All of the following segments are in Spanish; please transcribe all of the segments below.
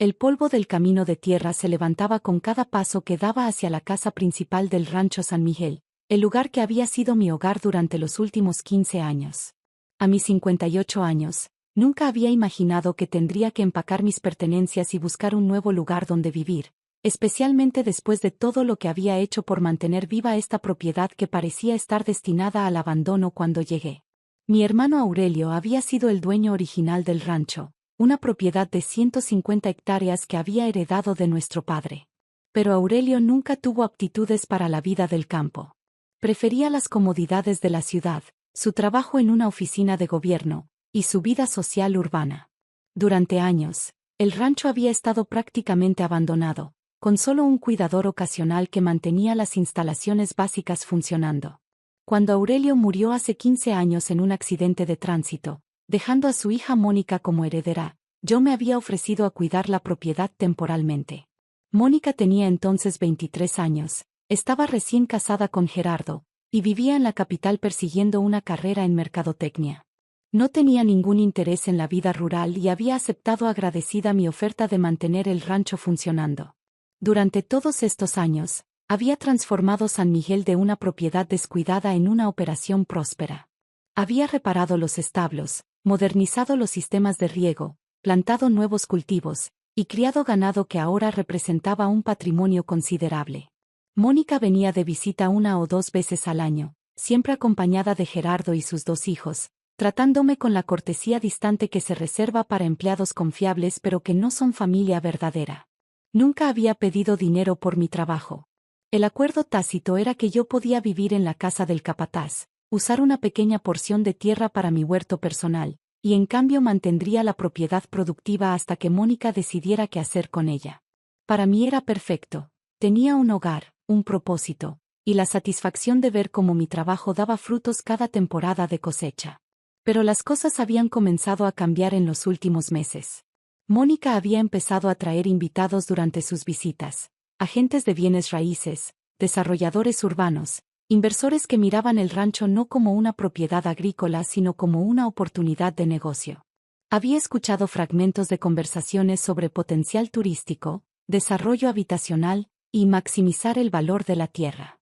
El polvo del camino de tierra se levantaba con cada paso que daba hacia la casa principal del rancho San Miguel, el lugar que había sido mi hogar durante los últimos 15 años. A mis 58 años, nunca había imaginado que tendría que empacar mis pertenencias y buscar un nuevo lugar donde vivir, especialmente después de todo lo que había hecho por mantener viva esta propiedad que parecía estar destinada al abandono cuando llegué. Mi hermano Aurelio había sido el dueño original del rancho, una propiedad de 150 hectáreas que había heredado de nuestro padre. Pero Aurelio nunca tuvo aptitudes para la vida del campo. Prefería las comodidades de la ciudad, su trabajo en una oficina de gobierno, y su vida social urbana. Durante años, el rancho había estado prácticamente abandonado, con solo un cuidador ocasional que mantenía las instalaciones básicas funcionando. Cuando Aurelio murió hace 15 años en un accidente de tránsito, dejando a su hija Mónica como heredera, yo me había ofrecido a cuidar la propiedad temporalmente. Mónica tenía entonces 23 años, estaba recién casada con Gerardo, y vivía en la capital persiguiendo una carrera en mercadotecnia. No tenía ningún interés en la vida rural y había aceptado agradecida mi oferta de mantener el rancho funcionando. Durante todos estos años, había transformado San Miguel de una propiedad descuidada en una operación próspera. Había reparado los establos, modernizado los sistemas de riego, plantado nuevos cultivos, y criado ganado que ahora representaba un patrimonio considerable. Mónica venía de visita 1 o 2 veces al año, siempre acompañada de Gerardo y sus 2 hijos, tratándome con la cortesía distante que se reserva para empleados confiables pero que no son familia verdadera. Nunca había pedido dinero por mi trabajo. El acuerdo tácito era que yo podía vivir en la casa del capataz, usar una pequeña porción de tierra para mi huerto personal, y en cambio mantendría la propiedad productiva hasta que Mónica decidiera qué hacer con ella. Para mí era perfecto, tenía un hogar, un propósito, y la satisfacción de ver cómo mi trabajo daba frutos cada temporada de cosecha. Pero las cosas habían comenzado a cambiar en los últimos meses. Mónica había empezado a traer invitados durante sus visitas, agentes de bienes raíces, desarrolladores urbanos, inversores que miraban el rancho no como una propiedad agrícola sino como una oportunidad de negocio. Había escuchado fragmentos de conversaciones sobre potencial turístico, desarrollo habitacional, y maximizar el valor de la tierra.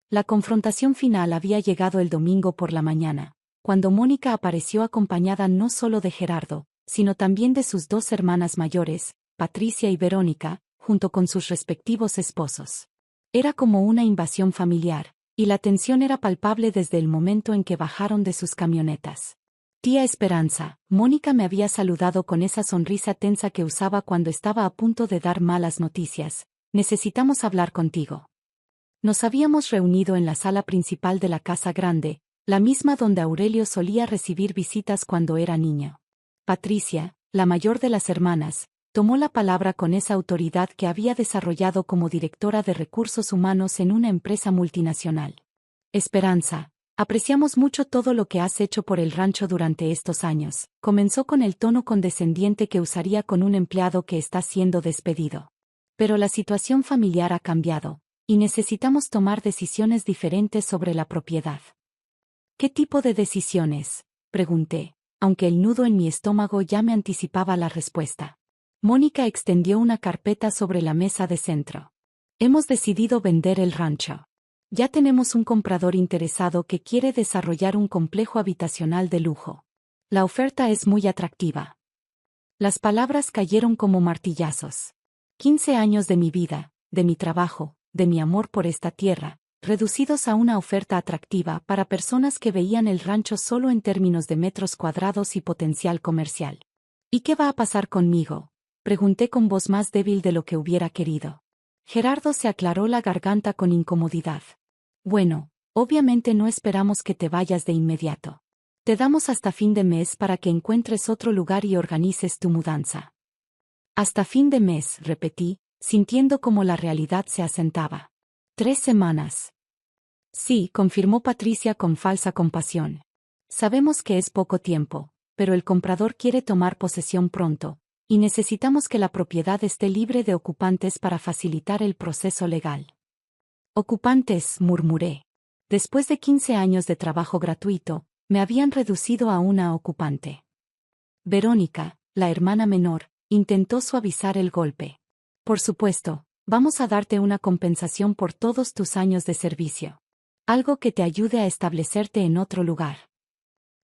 La confrontación final había llegado el domingo por la mañana, cuando Mónica apareció acompañada no solo de Gerardo, sino también de sus 2 hermanas mayores, Patricia y Verónica, junto con sus respectivos esposos. Era como una invasión familiar, y la tensión era palpable desde el momento en que bajaron de sus camionetas. Tía Esperanza, Mónica me había saludado con esa sonrisa tensa que usaba cuando estaba a punto de dar malas noticias. Necesitamos hablar contigo. Nos habíamos reunido en la sala principal de la casa grande, la misma donde Aurelio solía recibir visitas cuando era niño. Patricia, la mayor de las hermanas, tomó la palabra con esa autoridad que había desarrollado como directora de recursos humanos en una empresa multinacional. Esperanza, apreciamos mucho todo lo que has hecho por el rancho durante estos años, comenzó con el tono condescendiente que usaría con un empleado que está siendo despedido. Pero la situación familiar ha cambiado, y necesitamos tomar decisiones diferentes sobre la propiedad. ¿Qué tipo de decisiones?, pregunté, aunque el nudo en mi estómago ya me anticipaba la respuesta. Mónica extendió una carpeta sobre la mesa de centro. Hemos decidido vender el rancho. Ya tenemos un comprador interesado que quiere desarrollar un complejo habitacional de lujo. La oferta es muy atractiva. Las palabras cayeron como martillazos. 15 años de mi vida, de mi trabajo, de mi amor por esta tierra, reducidos a una oferta atractiva para personas que veían el rancho solo en términos de metros cuadrados y potencial comercial. ¿Y qué va a pasar conmigo?, pregunté con voz más débil de lo que hubiera querido. Gerardo se aclaró la garganta con incomodidad. Bueno, obviamente no esperamos que te vayas de inmediato. Te damos hasta fin de mes para que encuentres otro lugar y organices tu mudanza. Hasta fin de mes, repetí, sintiendo como la realidad se asentaba. 3 semanas. Sí, confirmó Patricia con falsa compasión. Sabemos que es poco tiempo, pero el comprador quiere tomar posesión pronto, y necesitamos que la propiedad esté libre de ocupantes para facilitar el proceso legal. Ocupantes, murmuré. Después de 15 años de trabajo gratuito, me habían reducido a una ocupante. Verónica, la hermana menor, intentó suavizar el golpe. Por supuesto, vamos a darte una compensación por todos tus años de servicio. Algo que te ayude a establecerte en otro lugar.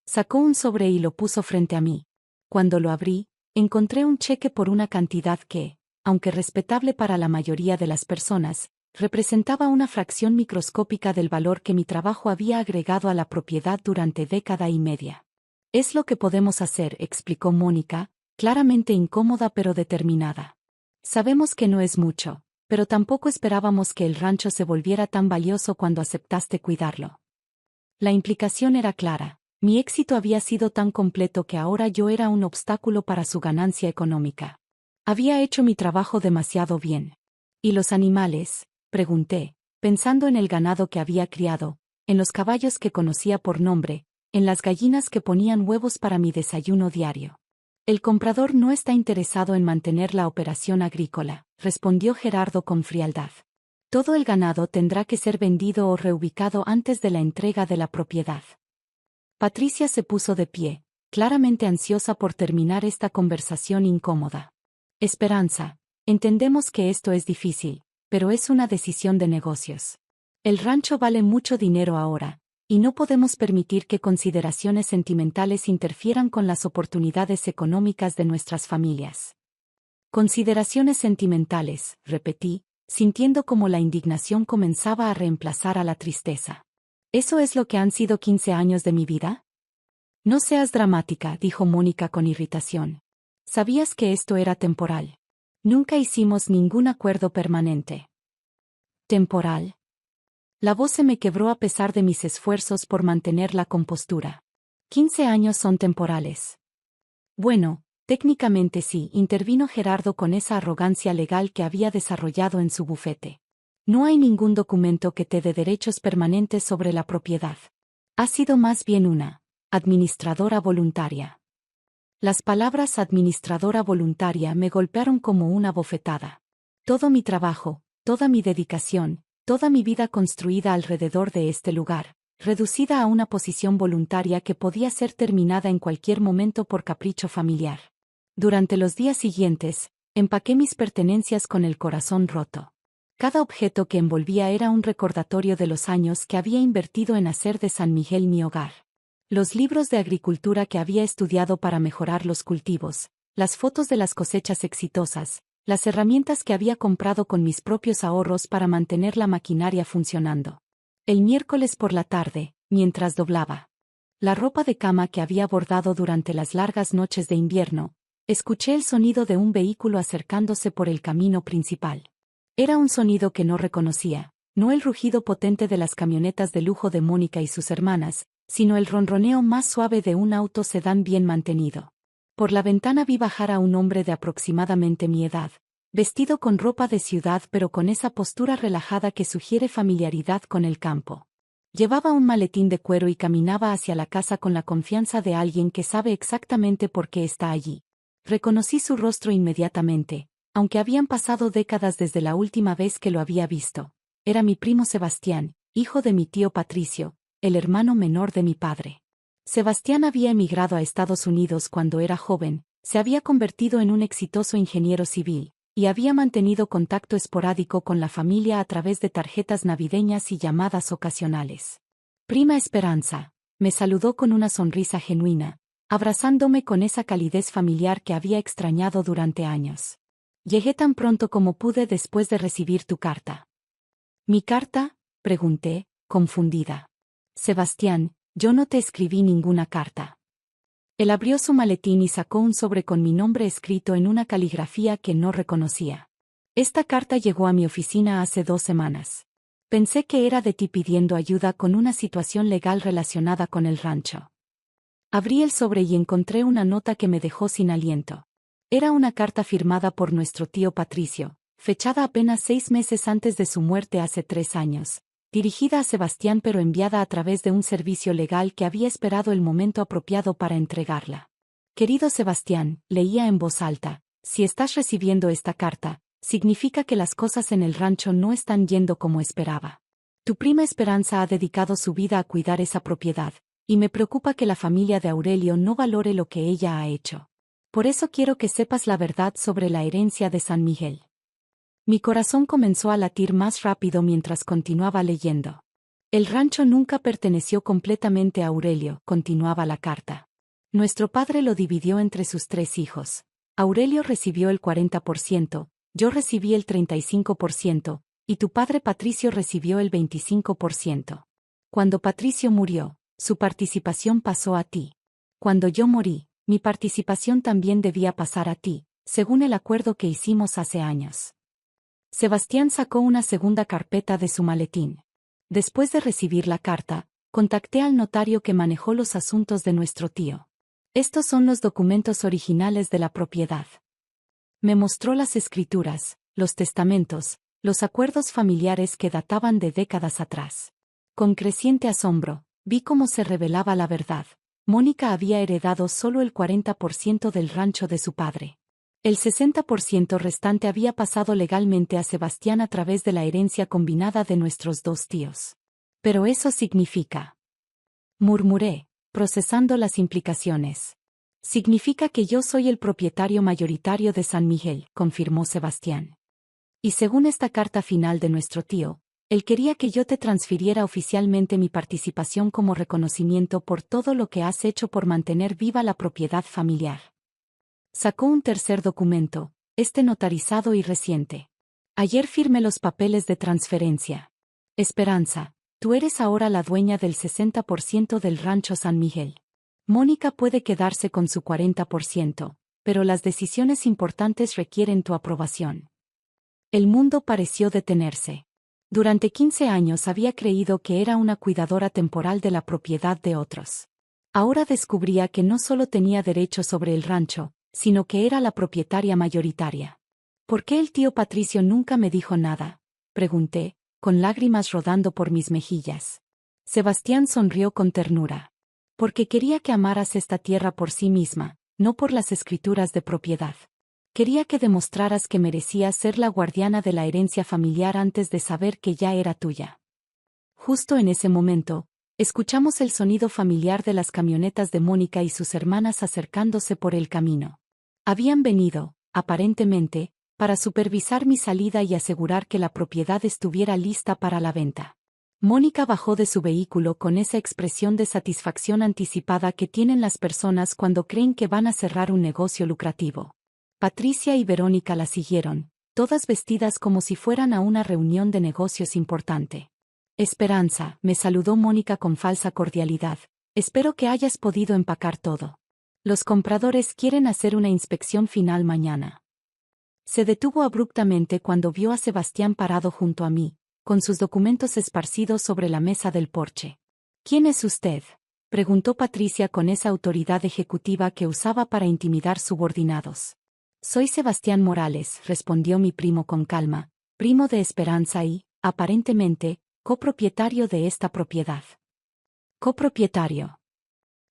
Sacó un sobre y lo puso frente a mí. Cuando lo abrí, encontré un cheque por una cantidad que, aunque respetable para la mayoría de las personas, representaba una fracción microscópica del valor que mi trabajo había agregado a la propiedad durante década y media. Es lo que podemos hacer, explicó Mónica, claramente incómoda pero determinada. Sabemos que no es mucho, pero tampoco esperábamos que el rancho se volviera tan valioso cuando aceptaste cuidarlo. La implicación era clara. Mi éxito había sido tan completo que ahora yo era un obstáculo para su ganancia económica. Había hecho mi trabajo demasiado bien. ¿Y los animales?, pregunté, pensando en el ganado que había criado, en los caballos que conocía por nombre, en las gallinas que ponían huevos para mi desayuno diario. El comprador no está interesado en mantener la operación agrícola, respondió Gerardo con frialdad. Todo el ganado tendrá que ser vendido o reubicado antes de la entrega de la propiedad. Patricia se puso de pie, claramente ansiosa por terminar esta conversación incómoda. Esperanza, entendemos que esto es difícil, pero es una decisión de negocios. El rancho vale mucho dinero ahora, y no podemos permitir que consideraciones sentimentales interfieran con las oportunidades económicas de nuestras familias. Consideraciones sentimentales, repetí, sintiendo como la indignación comenzaba a reemplazar a la tristeza. ¿Eso es lo que han sido 15 años de mi vida? No seas dramática, dijo Mónica con irritación. Sabías que esto era temporal. Nunca hicimos ningún acuerdo permanente. ¿Temporal? La voz se me quebró a pesar de mis esfuerzos por mantener la compostura. 15 años son temporales. Bueno, técnicamente sí, intervino Gerardo con esa arrogancia legal que había desarrollado en su bufete. No hay ningún documento que te dé derechos permanentes sobre la propiedad. Ha sido más bien una administradora voluntaria. Las palabras administradora voluntaria me golpearon como una bofetada. Todo mi trabajo, toda mi dedicación, toda mi vida construida alrededor de este lugar, reducida a una posición voluntaria que podía ser terminada en cualquier momento por capricho familiar. Durante los días siguientes, empaqué mis pertenencias con el corazón roto. Cada objeto que envolvía era un recordatorio de los años que había invertido en hacer de San Miguel mi hogar. Los libros de agricultura que había estudiado para mejorar los cultivos, las fotos de las cosechas exitosas, las herramientas que había comprado con mis propios ahorros para mantener la maquinaria funcionando. El miércoles por la tarde, mientras doblaba la ropa de cama que había bordado durante las largas noches de invierno, escuché el sonido de un vehículo acercándose por el camino principal. Era un sonido que no reconocía, no el rugido potente de las camionetas de lujo de Mónica y sus hermanas, sino el ronroneo más suave de un auto sedán bien mantenido. Por la ventana vi bajar a un hombre de aproximadamente mi edad, vestido con ropa de ciudad pero con esa postura relajada que sugiere familiaridad con el campo. Llevaba un maletín de cuero y caminaba hacia la casa con la confianza de alguien que sabe exactamente por qué está allí. Reconocí su rostro inmediatamente, aunque habían pasado décadas desde la última vez que lo había visto. Era mi primo Sebastián, hijo de mi tío Patricio, el hermano menor de mi padre. Sebastián había emigrado a Estados Unidos cuando era joven, se había convertido en un exitoso ingeniero civil, y había mantenido contacto esporádico con la familia a través de tarjetas navideñas y llamadas ocasionales. Prima Esperanza, me saludó con una sonrisa genuina, abrazándome con esa calidez familiar que había extrañado durante años. Llegué tan pronto como pude después de recibir tu carta. ¿Mi carta?, pregunté, confundida. Sebastián, yo no te escribí ninguna carta. Él abrió su maletín y sacó un sobre con mi nombre escrito en una caligrafía que no reconocía. Esta carta llegó a mi oficina hace 2 semanas. Pensé que era de ti pidiendo ayuda con una situación legal relacionada con el rancho. Abrí el sobre y encontré una nota que me dejó sin aliento. Era una carta firmada por nuestro tío Patricio, fechada apenas 6 meses antes de su muerte hace 3 años. Dirigida a Sebastián pero enviada a través de un servicio legal que había esperado el momento apropiado para entregarla. Querido Sebastián, leía en voz alta, si estás recibiendo esta carta, significa que las cosas en el rancho no están yendo como esperaba. Tu prima Esperanza ha dedicado su vida a cuidar esa propiedad, y me preocupa que la familia de Aurelio no valore lo que ella ha hecho. Por eso quiero que sepas la verdad sobre la herencia de San Miguel. Mi corazón comenzó a latir más rápido mientras continuaba leyendo. El rancho nunca perteneció completamente a Aurelio, continuaba la carta. Nuestro padre lo dividió entre sus 3 hijos. Aurelio recibió el 40%, yo recibí el 35%, y tu padre Patricio recibió el 25%. Cuando Patricio murió, su participación pasó a ti. Cuando yo morí, mi participación también debía pasar a ti, según el acuerdo que hicimos hace años. Sebastián sacó una segunda carpeta de su maletín. Después de recibir la carta, contacté al notario que manejó los asuntos de nuestro tío. Estos son los documentos originales de la propiedad. Me mostró las escrituras, los testamentos, los acuerdos familiares que databan de décadas atrás. Con creciente asombro, vi cómo se revelaba la verdad. Mónica había heredado solo el 40% del rancho de su padre. El 60% restante había pasado legalmente a Sebastián a través de la herencia combinada de nuestros 2 tíos. Pero eso significa, murmuré, procesando las implicaciones. Significa que yo soy el propietario mayoritario de San Miguel, confirmó Sebastián. Y según esta carta final de nuestro tío, él quería que yo te transfiriera oficialmente mi participación como reconocimiento por todo lo que has hecho por mantener viva la propiedad familiar. Sacó un tercer documento, este notarizado y reciente. Ayer firmé los papeles de transferencia. Esperanza, tú eres ahora la dueña del 60% del rancho San Miguel. Mónica puede quedarse con su 40%, pero las decisiones importantes requieren tu aprobación. El mundo pareció detenerse. Durante 15 años había creído que era una cuidadora temporal de la propiedad de otros. Ahora descubría que no solo tenía derecho sobre el rancho, sino que era la propietaria mayoritaria. ¿Por qué el tío Patricio nunca me dijo nada?, pregunté, con lágrimas rodando por mis mejillas. Sebastián sonrió con ternura. Porque quería que amaras esta tierra por sí misma, no por las escrituras de propiedad. Quería que demostraras que merecías ser la guardiana de la herencia familiar antes de saber que ya era tuya. Justo en ese momento, escuchamos el sonido familiar de las camionetas de Mónica y sus hermanas acercándose por el camino. Habían venido, aparentemente, para supervisar mi salida y asegurar que la propiedad estuviera lista para la venta. Mónica bajó de su vehículo con esa expresión de satisfacción anticipada que tienen las personas cuando creen que van a cerrar un negocio lucrativo. Patricia y Verónica la siguieron, todas vestidas como si fueran a una reunión de negocios importante. Esperanza, me saludó Mónica con falsa cordialidad. Espero que hayas podido empacar todo. Los compradores quieren hacer una inspección final mañana. Se detuvo abruptamente cuando vio a Sebastián parado junto a mí, con sus documentos esparcidos sobre la mesa del porche. ¿Quién es usted?, preguntó Patricia con esa autoridad ejecutiva que usaba para intimidar subordinados. Soy Sebastián Morales, respondió mi primo con calma, primo de Esperanza y, aparentemente, copropietario de esta propiedad. Copropietario.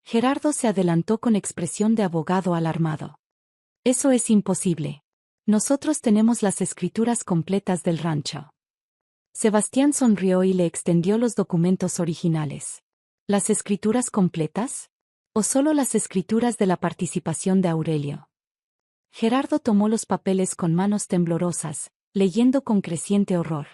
Gerardo se adelantó con expresión de abogado alarmado. Eso es imposible. Nosotros tenemos las escrituras completas del rancho. Sebastián sonrió y le extendió los documentos originales. ¿Las escrituras completas? ¿O solo las escrituras de la participación de Aurelio? Gerardo tomó los papeles con manos temblorosas, leyendo con creciente horror.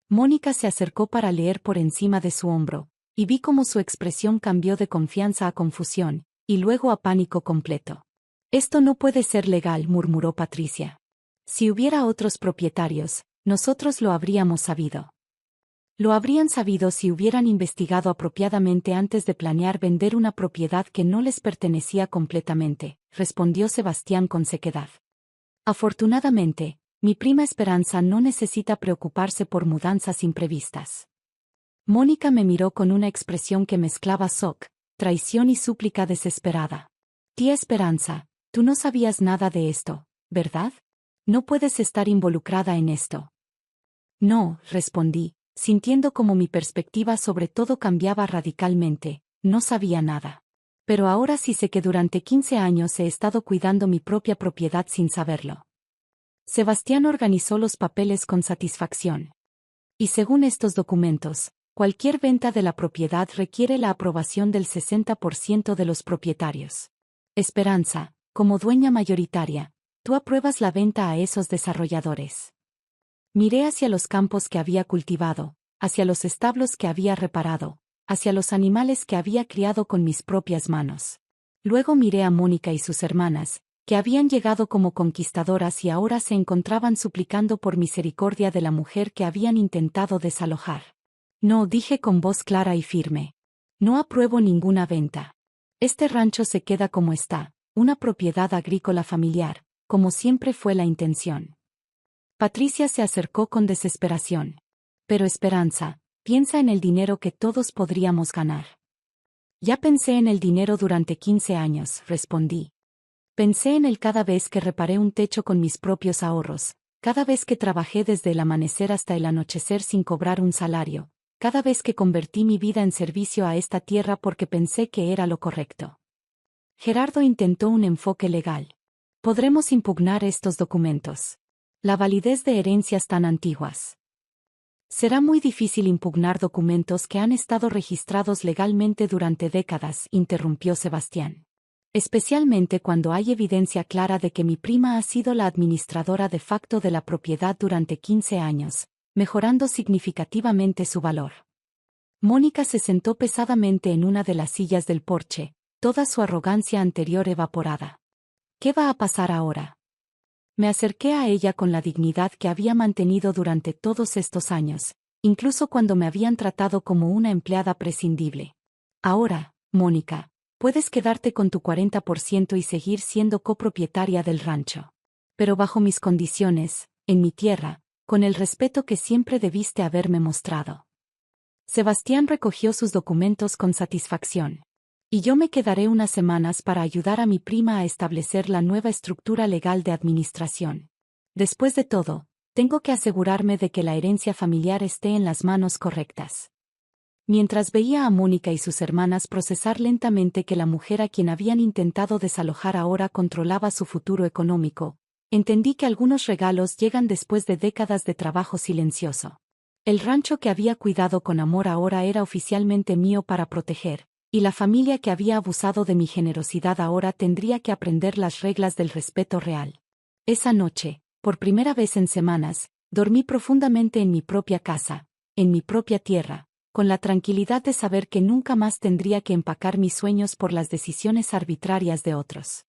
Mónica se acercó para leer por encima de su hombro, y vi cómo su expresión cambió de confianza a confusión, y luego a pánico completo. Esto no puede ser legal, murmuró Patricia. Si hubiera otros propietarios, nosotros lo habríamos sabido. Lo habrían sabido si hubieran investigado apropiadamente antes de planear vender una propiedad que no les pertenecía completamente, respondió Sebastián con sequedad. Afortunadamente, mi prima Esperanza no necesita preocuparse por mudanzas imprevistas. Mónica me miró con una expresión que mezclaba shock, traición y súplica desesperada. Tía Esperanza, tú no sabías nada de esto, ¿verdad? No puedes estar involucrada en esto. No, respondí, sintiendo como mi perspectiva sobre todo cambiaba radicalmente, no sabía nada. Pero ahora sí sé que durante 15 años he estado cuidando mi propia propiedad sin saberlo. Sebastián organizó los papeles con satisfacción. Y según estos documentos, cualquier venta de la propiedad requiere la aprobación del 60% de los propietarios. Esperanza, Como dueña mayoritaria, tú apruebas la venta a esos desarrolladores. Miré hacia los campos que había cultivado, hacia los establos que había reparado, hacia los animales que había criado con mis propias manos. Luego miré a Mónica y sus hermanas, que habían llegado como conquistadoras y ahora se encontraban suplicando por misericordia de la mujer que habían intentado desalojar. No, dije con voz clara y firme. No apruebo ninguna venta. Este rancho se queda como está, una propiedad agrícola familiar, como siempre fue la intención. Patricia se acercó con desesperación. Pero Esperanza, piensa en el dinero que todos podríamos ganar. Ya pensé en el dinero durante 15 años, respondí. Pensé en él cada vez que reparé un techo con mis propios ahorros, cada vez que trabajé desde el amanecer hasta el anochecer sin cobrar un salario, cada vez que convertí mi vida en servicio a esta tierra porque pensé que era lo correcto. Gerardo intentó un enfoque legal. Podremos impugnar estos documentos. La validez de herencias tan antiguas. Será muy difícil impugnar documentos que han estado registrados legalmente durante décadas, interrumpió Sebastián. Especialmente cuando hay evidencia clara de que mi prima ha sido la administradora de facto de la propiedad durante 15 años, mejorando significativamente su valor. Mónica se sentó pesadamente en una de las sillas del porche, toda su arrogancia anterior evaporada. ¿Qué va a pasar ahora? Me acerqué a ella con la dignidad que había mantenido durante todos estos años, incluso cuando me habían tratado como una empleada prescindible. Ahora, Mónica, puedes quedarte con tu 40% y seguir siendo copropietaria del rancho. Pero bajo mis condiciones, en mi tierra, con el respeto que siempre debiste haberme mostrado. Sebastián recogió sus documentos con satisfacción. Y yo me quedaré unas semanas para ayudar a mi prima a establecer la nueva estructura legal de administración. Después de todo, tengo que asegurarme de que la herencia familiar esté en las manos correctas. Mientras veía a Mónica y sus hermanas procesar lentamente que la mujer a quien habían intentado desalojar ahora controlaba su futuro económico, entendí que algunos regalos llegan después de décadas de trabajo silencioso. El rancho que había cuidado con amor ahora era oficialmente mío para proteger. Y la familia que había abusado de mi generosidad ahora tendría que aprender las reglas del respeto real. Esa noche, por primera vez en semanas, dormí profundamente en mi propia casa, en mi propia tierra, con la tranquilidad de saber que nunca más tendría que empacar mis sueños por las decisiones arbitrarias de otros.